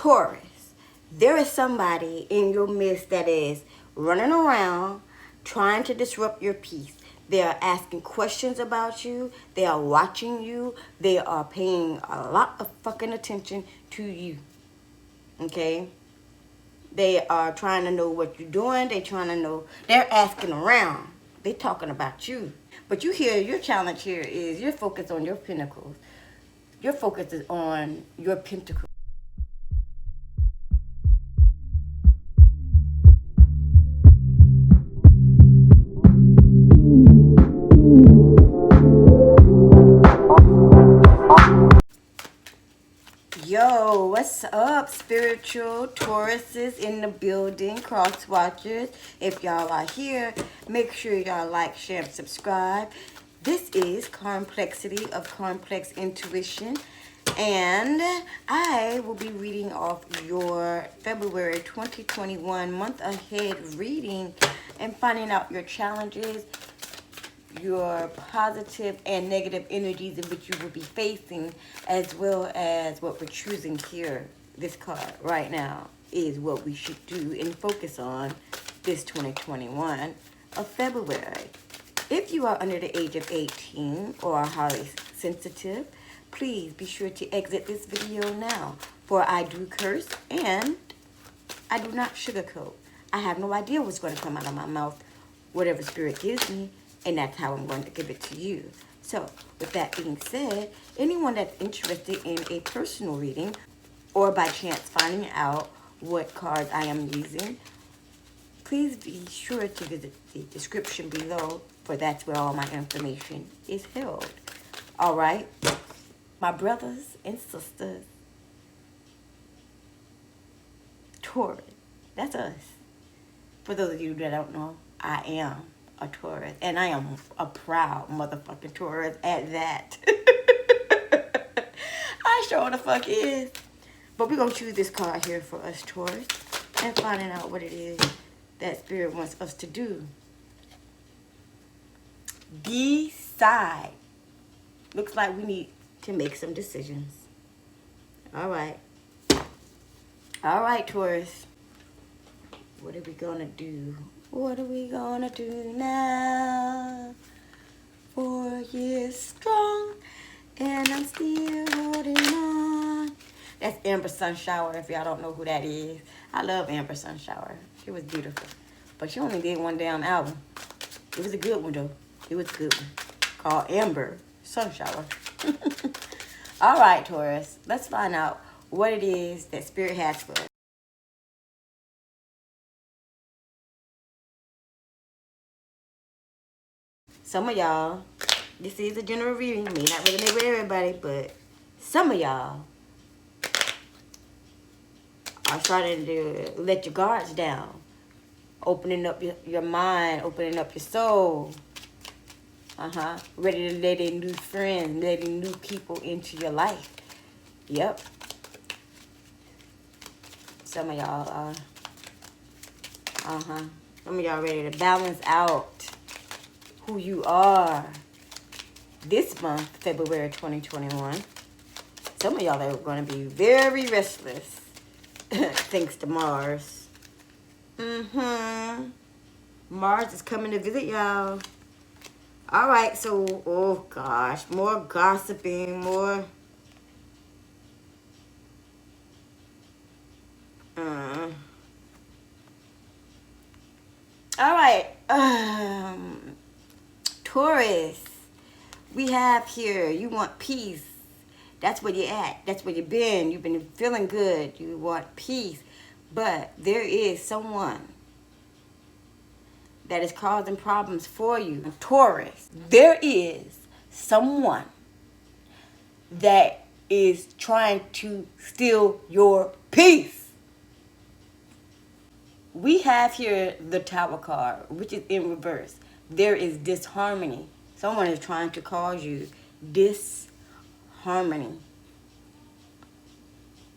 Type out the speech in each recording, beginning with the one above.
Taurus, there is somebody in your midst that is running around trying to disrupt your peace. They are asking questions about you. They are watching you. They are paying a lot of fucking attention to you. Okay? They are trying to know what you're doing. They're asking around. They're talking about you. But your challenge here is you're focused on your pinnacles. Your focus is on your pentacle. Yo, what's up, spiritual Tauruses in the building, cross watchers? If y'all are here, make sure y'all like, share, and subscribe. This is Karmplexity of Complex Intuition, and I will be reading off your February 2021 month ahead reading and finding out your challenges, your positive and negative energies in which you will be facing, as well as what we're choosing here. This card right now is what we should do and focus on this 2021 of February. If you are under the age of 18 or are highly sensitive, please be sure to exit this video now, for I do curse and I do not sugarcoat. I have no idea what's going to come out of my mouth. Whatever spirit gives me, and that's how I'm going to give it to you. So, with that being said, anyone that's interested in a personal reading, or by chance finding out what cards I am using, please be sure to visit the description below, for that's where all my information is held. Alright? My brothers and sisters, Taurus, that's us. For those of you that don't know, I am a Taurus, and I am a proud motherfucking Taurus at that. I sure the fuck is. But we're going to choose this card here for us, Taurus, and finding out what it is that Spirit wants us to do. Decide. Looks like we need to make some decisions. All right. All right, Taurus. What are we going to do? What are we gonna do now? 4 years strong, and I'm still holding on. That's Amber Sunshower, if y'all don't know who that is. I love Amber Sunshower. She was beautiful. But she only did one damn album. It was a good one, though. It was a good one. Called Amber Sunshower. All right, Taurus. Let's find out what it is that Spirit has for us. Some of y'all, this is a general reading, may not resonate with everybody, but some of y'all are starting to let your guards down. Opening up your mind, opening up your soul. Ready to let in new friends, letting new people into your life. Yep. Some of y'all are, some of y'all ready to balance out who you are this month, February 2021. Some of y'all are going to be very restless thanks to Mars. Mars is coming to visit y'all. All right, so, oh gosh, more gossiping, more all right, Taurus, we have here, you want peace. That's where you're at. That's where you've been. You've been feeling good. You want peace. But there is someone that is causing problems for you. Taurus, there is someone that is trying to steal your peace. We have here the Tower card, which is in reverse. There is disharmony. Someone is trying to cause you disharmony.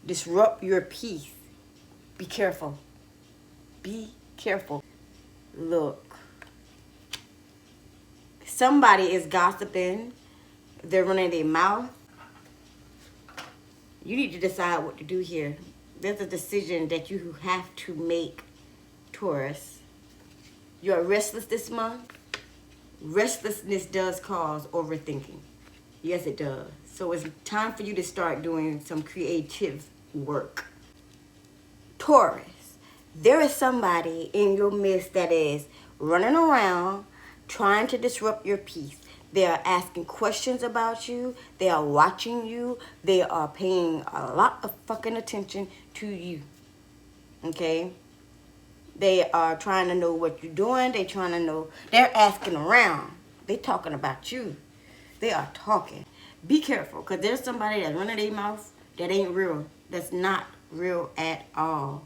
Disrupt your peace. Be careful. Be careful. Look. Somebody is gossiping. They're running their mouth. You need to decide what to do here. There's a decision that you have to make, Taurus. You're restless this month. Restlessness does cause overthinking. Yes, it does. So it's time for you to start doing some creative work. Taurus, there is somebody in your midst that is running around trying to disrupt your peace. They are asking questions about you. They are watching you. They are paying a lot of fucking attention to you. Okay? They are trying to know what you're doing. They're trying to know. They're asking around. They're talking about you. They are talking. Be careful, because there's somebody that's running their mouth that ain't real. That's not real at all.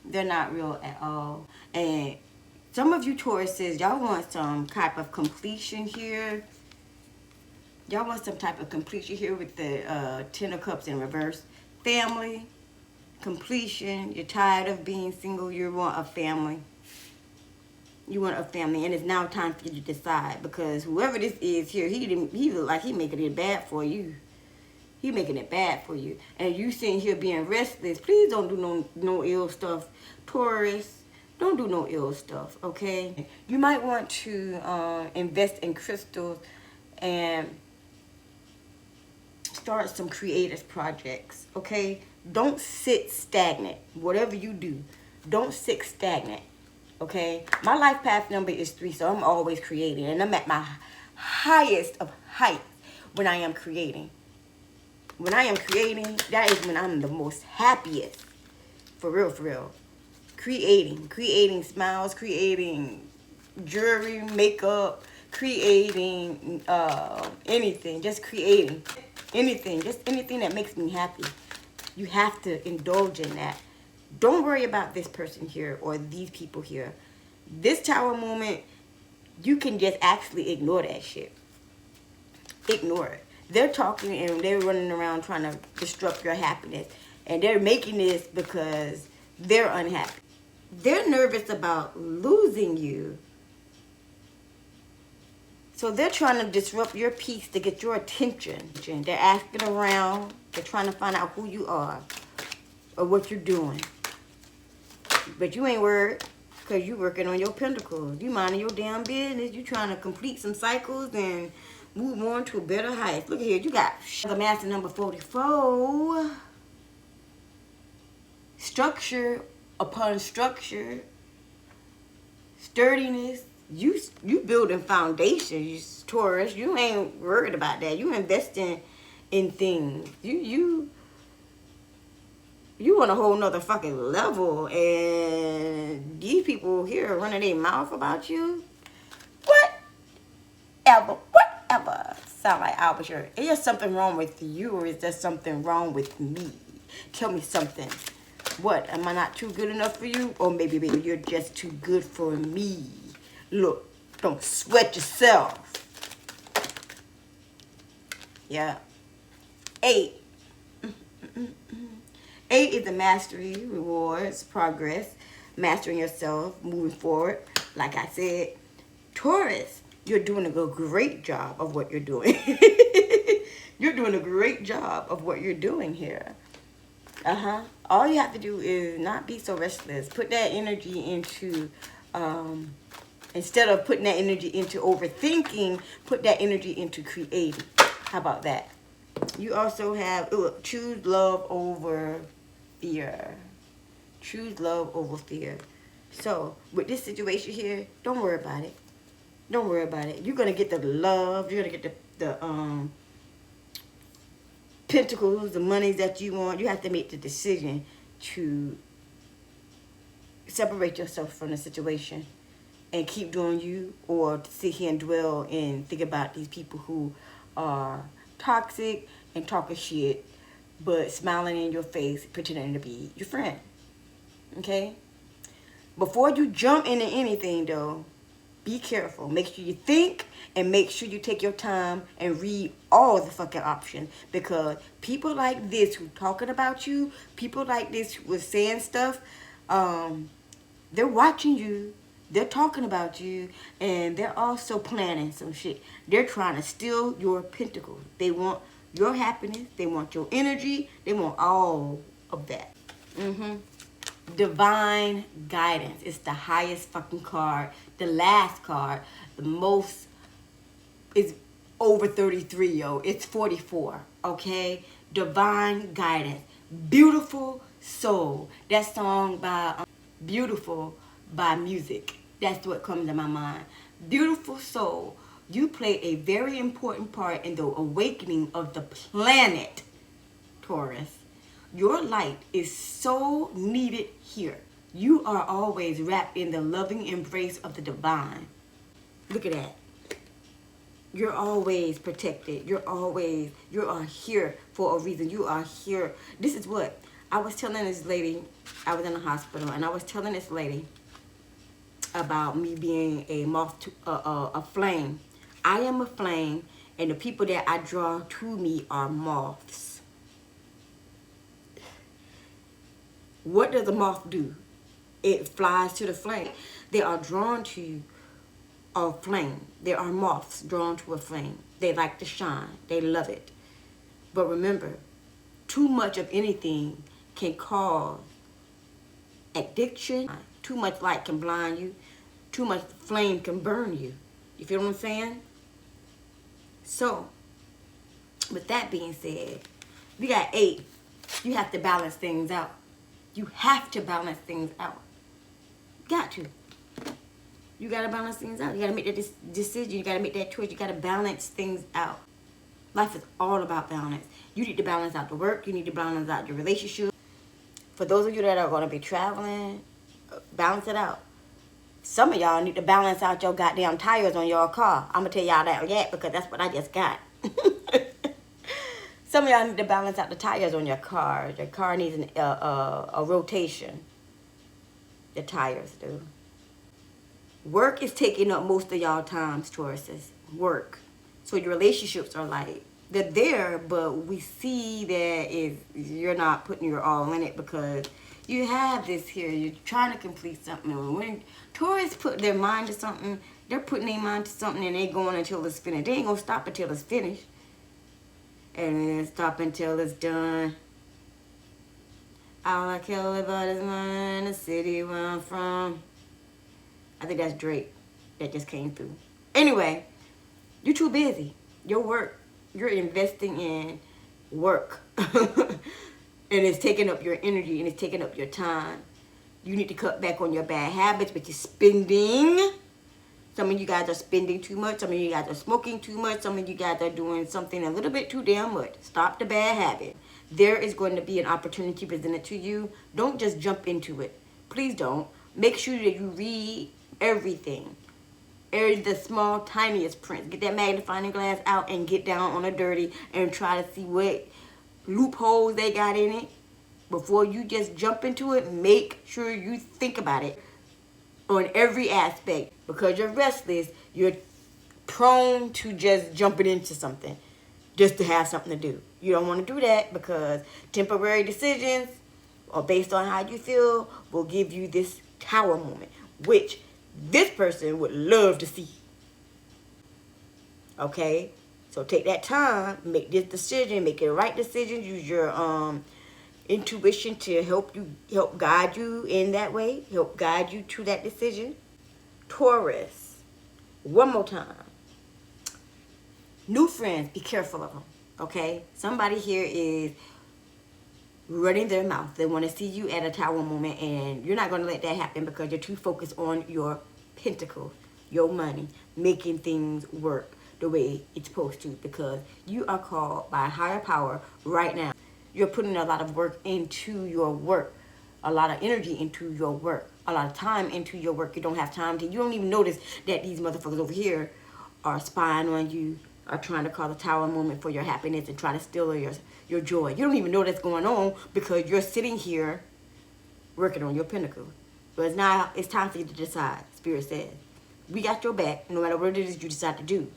They're not real at all. And some of you Tauruses, y'all want some type of completion here. Y'all want some type of completion here with the Ten of Cups in reverse. Family, completion. You're tired of being single. You want a family. You want a family. And it's now time for you to decide. Because whoever this is here, he look like he making it bad for you. He making it bad for you. And you sitting here being restless. Please don't do no ill stuff, Taurus. Don't do no ill stuff, okay? You might want to invest in crystals and start some creative projects, okay? Don't sit stagnant. Whatever you do, don't sit stagnant, okay? My life path number is 3, so I'm always creating. And I'm at my highest of heights when I am creating. When I am creating, that is when I'm the most happiest. For real, for real. Creating smiles, creating jewelry, makeup, creating anything, just creating anything, just anything that makes me happy. You have to indulge in that. Don't worry about this person here or these people here. This Tower moment, you can just actually ignore that shit. Ignore it. They're talking and they're running around trying to disrupt your happiness. And they're making this because they're unhappy. They're nervous about losing you. So they're trying to disrupt your peace to get your attention. They're asking around. They're trying to find out who you are or what you're doing. But you ain't worried because you working on your pentacles. You minding your damn business. You trying to complete some cycles and move on to a better height. Look at here. You got the master number 44. Structure upon structure, sturdiness. You building foundations, Taurus. You ain't worried about that. You investing in things. You on a whole nother fucking level, and these people here running their mouth about you. Whatever. Sound like I was here. Is there something wrong with you, or is there something wrong with me? Tell me something. What, am I not too good enough for you? Or maybe you're just too good for me. Look, don't sweat yourself. Yeah. 8. 8 is the mastery, rewards, progress, mastering yourself, moving forward. Like I said, Taurus, you're doing a great job of what you're doing. You're doing a great job of what you're doing here. All you have to do is not be so restless. Put that energy into, instead of putting that energy into overthinking, put that energy into creating. How about that? You also have, choose love over fear. Choose love over fear. So, with this situation here, don't worry about it. Don't worry about it. You're going to get the love. You're going to get the pentacles, the money that you want. You have to make the decision to separate yourself from the situation and keep doing you, or to sit here and dwell and think about these people who are toxic and talking shit, but smiling in your face, pretending to be your friend. Okay? Before you jump into anything, though, be careful. Make sure you think, and make sure you take your time and read all the fucking options. Because people like this who talking about you, people like this who was saying stuff, they're watching you, they're talking about you, and they're also planning some shit. They're trying to steal your pentacles. They want your happiness, they want your energy, they want all of that. Divine guidance. It's the highest fucking card. The last card. The most is over 33, yo. It's 44. Okay? Divine guidance. Beautiful soul. That song by Beautiful by Music. That's what comes to my mind. Beautiful soul. You play a very important part in the awakening of the planet, Taurus. Your light is so needed here. You are always wrapped in the loving embrace of the divine. Look at that. You're always protected. You are here for a reason. You are here. This is what I was telling this lady. I was in the hospital, and I was telling this lady about me being a moth to a flame. I am a flame, and the people that I draw to me are moths. What does a moth do? It flies to the flame. They are drawn to a flame. There are moths drawn to a flame. They like to shine. They love it. But remember, too much of anything can cause addiction. Too much light can blind you. Too much flame can burn you. You feel what I'm saying? So, with that being said, we got 8. You have to balance things out. You have to balance things out. Got to. You got to balance things out. You got to make that decision. You got to make that choice. You got to balance things out. Life is all about balance. You need to balance out the work. You need to balance out your relationship. For those of you that are going to be traveling, balance it out. Some of y'all need to balance out your goddamn tires on your car. I'm going to tell y'all that yet because that's what I just got. Some of y'all need to balance out the tires on your car. Your car needs a rotation. The tires do. Work is taking up most of y'all times, Tauruses. Work. So your relationships are like, they're there, but we see that you're not putting your all in it because you have this here. You're trying to complete something. When Taurus put their mind to something, they're putting their mind to something and they going until it's finished. They ain't going to stop until it's finished. And then stop until it's done. All I care about is money in the city where I'm from. I think that's Drake that just came through. Anyway, you're too busy. Your work, you're investing in work. And it's taking up your energy and it's taking up your time. You need to cut back on your bad habits, which is spending. Some of you guys are spending too much. Some of you guys are smoking too much. Some of you guys are doing something a little bit too damn much. Stop the bad habit. There is going to be an opportunity presented to you. Don't just jump into it. Please don't. Make sure that you read everything. The small, tiniest print. Get that magnifying glass out and get down on the dirty and try to see what loopholes they got in it. Before you just jump into it, make sure you think about it on every aspect. Because you're restless, you're prone to just jumping into something just to have something to do. You don't want to do that because temporary decisions or based on how you feel will give you this tower moment, which this person would love to see. Okay? So take that time, make this decision, make it a right decision, use your intuition to help guide you in that way, help guide you to that decision. Taurus, one more time. New friends, be careful of them, okay? Somebody here is running their mouth. They want to see you at a tower moment, and you're not going to let that happen because you're too focused on your pentacles, your money, making things work the way it's supposed to because you are called by a higher power right now. You're putting a lot of work into your work, a lot of energy into your work, a lot of time into your work. You don't have time to, you don't even notice that these motherfuckers over here are spying on you, are trying to cause a tower moment for your happiness and trying to steal your joy. You don't even know that's going on because you're sitting here working on your pinnacle. But it's time for you to decide, Spirit says. We got your back no matter what it is you decide to do.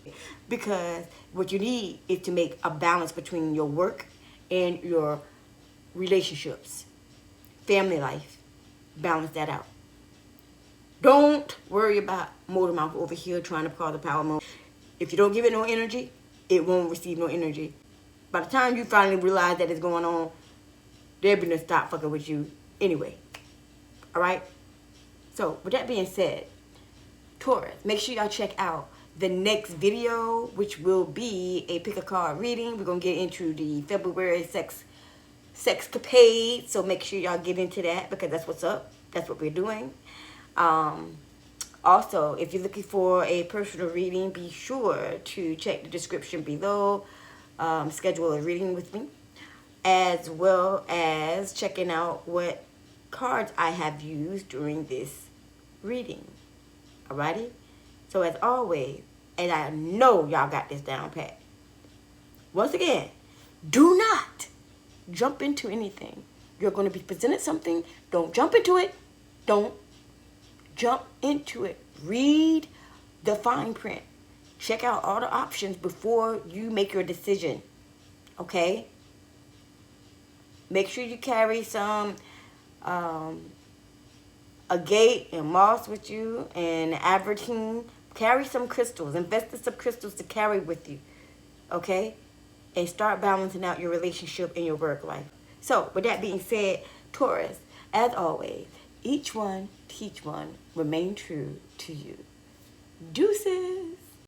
Because what you need is to make a balance between your work and your relationships, family life. Balance that out. Don't worry about motor mouth over here trying to cause a power moment. If you don't give it no energy, it won't receive no energy. By the time you finally realize that it's going on, they're going to stop fucking with you Anyway, all right? So with that being said, Taurus, make sure y'all check out the next video, which will be a pick a card reading. We're going to get into the February Sexcapade. So make sure y'all get into that because that's what's up. That's what we're doing. Also, if you're looking for a personal reading, be sure to check the description below. Schedule a reading with me, as well as checking out what cards I have used during this reading. Alrighty? So as always, and I know y'all got this down pat. Once again, do not jump into anything. You're going to be presented something. Don't jump into it. Don't jump into it. Read the fine print. Check out all the options before you make your decision. Okay? Make sure you carry some agate and moss with you and avertine. Carry some crystals. Invest in some crystals to carry with you. Okay? And start balancing out your relationship and your work life. So, with that being said, Taurus, as always, each one, teach one, remain true to you. Deuces.